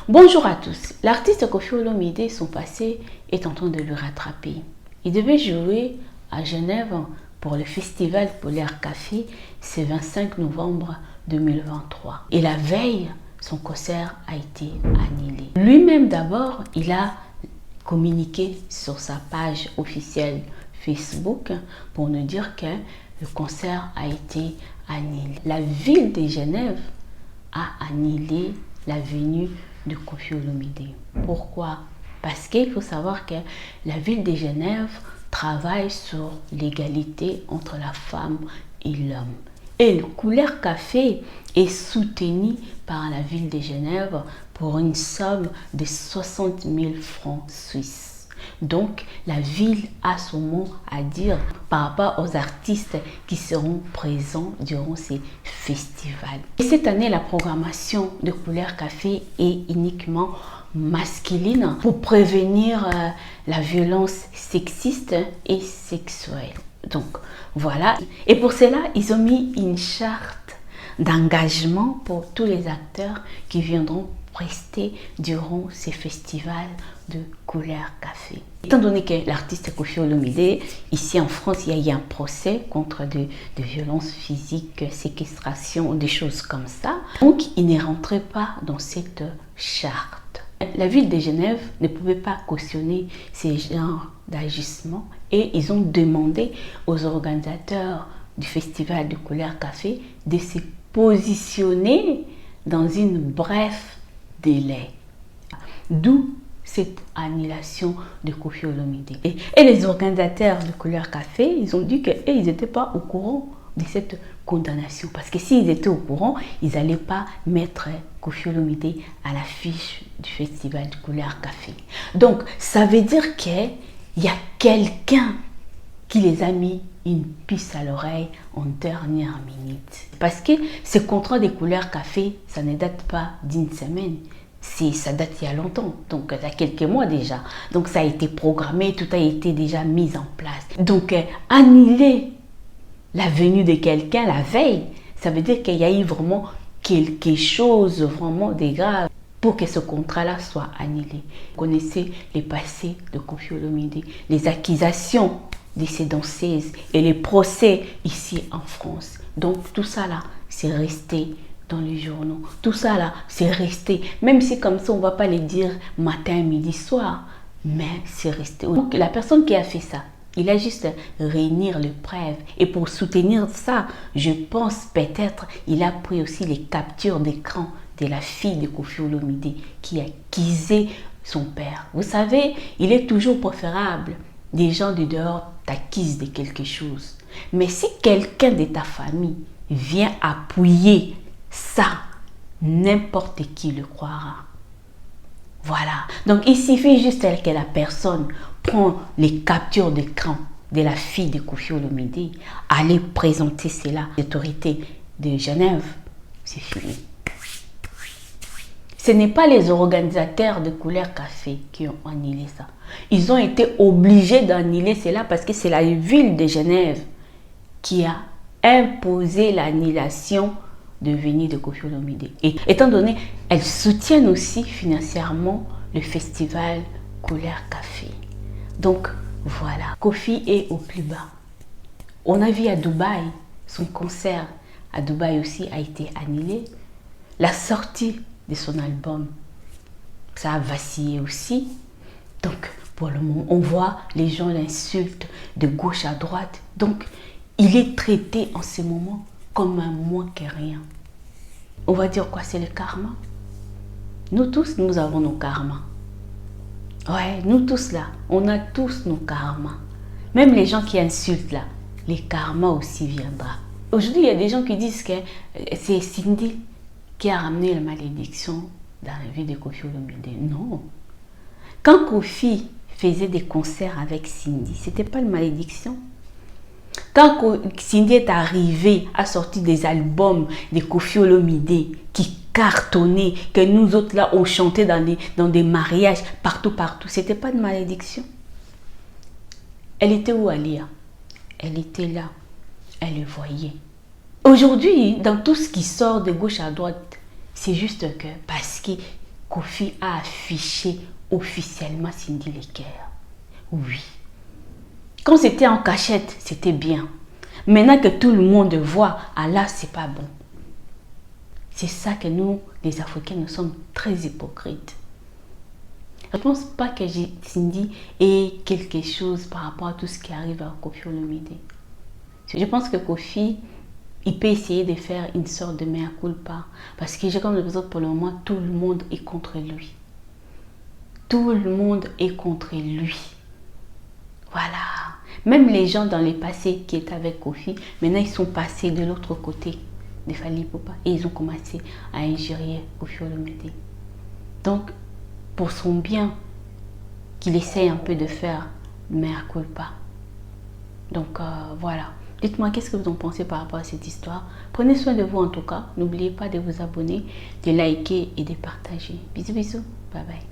Bonjour à tous. L'artiste Koffi Olomide, son passé est en train de le rattraper. Il devait jouer à Genève pour le festival Polaire Café ce 25 novembre 2023. Et la veille, son concert a été annulé. Lui-même d'abord, il a communiqué sur sa page officielle Facebook pour nous dire que le concert a été annulé. La ville de Genève a annulé la venue de Koffi Olomide. Pourquoi? Parce qu'il faut savoir que la ville de Genève travaille sur l'égalité entre la femme et l'homme. Et le Couleur Café est soutenu par la ville de Genève pour une somme de 60 000 francs suisses. Donc, la ville a son mot à dire par rapport aux artistes qui seront présents durant ces festivals. Et cette année, la programmation de Couleur Café est uniquement masculine pour prévenir la violence sexiste et sexuelle. Donc, voilà. Et pour cela, ils ont mis une charte d'engagement pour tous les acteurs qui viendront prester durant ces festivals de Couleur Café. Étant donné que l'artiste Koffi Olomide, ici en France, il y a eu un procès contre de violences physiques, séquestration, des choses comme ça. Donc, il n'est rentré pas dans cette charte. La ville de Genève ne pouvait pas cautionner ces genres d'agissements et ils ont demandé aux organisateurs du festival de Couleur Café de se positionner dans une bref délai. D'où cette annulation de Koffi Olomide. Et les organisateurs de Couleur Café, ils ont dit qu'ils n'étaient pas au courant de cette condamnation. Parce que s'ils étaient au courant, ils n'allaient pas mettre Koffi Olomide à l'affiche du festival de Couleur Café. Donc, ça veut dire qu'il y a quelqu'un qui les a mis une puce à l'oreille en dernière minute. Parce que ce contrat de Couleur Café, ça ne date pas d'une semaine. Ça date il y a longtemps, donc il y a quelques mois déjà. Donc ça a été programmé, tout a été déjà mis en place. Donc annuler la venue de quelqu'un la veille, ça veut dire qu'il y a eu vraiment quelque chose vraiment de grave pour que ce contrat-là soit annulé. Vous connaissez les passés de Koffi Olomide, les accusations de ces danseuses et les procès ici en France. Donc tout ça là, c'est resté dans les journaux. Tout ça là, c'est resté. Même si comme ça, on ne va pas les dire matin, midi, soir. Mais c'est resté. Donc la personne qui a fait ça, il a juste réunir les preuves. Et pour soutenir ça, je pense peut-être il a pris aussi les captures d'écran de la fille de Koffi Olomide qui a accusé son père. Vous savez, il est toujours préférable des gens de dehors t'accusent de quelque chose. Mais si quelqu'un de ta famille vient appuyer ça, n'importe qui le croira. Voilà. Donc, il suffit juste que la personne prend les captures d'écran de la fille de Koffi Olomide, aller présenter cela aux autorités de Genève. C'est fini. Ce n'est pas les organisateurs de Couleur Café qui ont annulé ça. Ils ont été obligés d'annuler cela parce que c'est la ville de Genève qui a imposé l'annulation de venue de Koffi Olomide. Et étant donné, elles soutiennent aussi financièrement le festival Couleur Café. Donc voilà, Koffi est au plus bas. On a vu à Dubaï, son concert à Dubaï aussi a été annulé. La sortie de son album, ça a vacillé aussi. Donc pour le moment, on voit les gens l'insultent de gauche à droite. Donc il est traité en ce moment comme un moins que rien. On va dire quoi? C'est le karma. Nous tous, nous avons nos karmas. Ouais, nous tous là, on a tous nos karmas. Même les gens qui insultent là, les karmas aussi viendra. Aujourd'hui, il y a des gens qui disent que c'est Cindy qui a ramené la malédiction dans la vie de Koffi Olomide. Non. Quand Koffi faisait des concerts avec Cindy, c'était pas une malédiction. Quand Cindy est arrivée à sortir des albums de Koffi Olomide qui cartonnaient, que nous autres là on chantait dans des mariages partout, c'était pas de malédiction. Elle était où Alia? Elle était là, elle le voyait. Aujourd'hui, dans tout ce qui sort de gauche à droite, c'est juste que parce que Kofi a affiché officiellement Cindy Lecker. Oui. Quand c'était en cachette, c'était bien. Maintenant que tout le monde voit, ah là, c'est pas bon. C'est ça que nous, les Africains, nous sommes très hypocrites. Je ne pense pas que Cindy ait quelque chose par rapport à tout ce qui arrive à Koffi Olomide. Je pense que Kofi, il peut essayer de faire une sorte de mea culpa. Parce que j'ai comme l'impression que pour le moment, tout le monde est contre lui. Tout le monde est contre lui. Voilà. Même les gens dans le passé qui étaient avec Kofi, maintenant ils sont passés de l'autre côté de Fally Ipupa et ils ont commencé à injurier Koffi Olomide. Donc, pour son bien, qu'il essaye un peu de faire mea culpa. Donc, voilà. Dites-moi, qu'est-ce que vous en pensez par rapport à cette histoire? Prenez soin de vous en tout cas. N'oubliez pas de vous abonner, de liker et de partager. Bisous, bisous. Bye bye.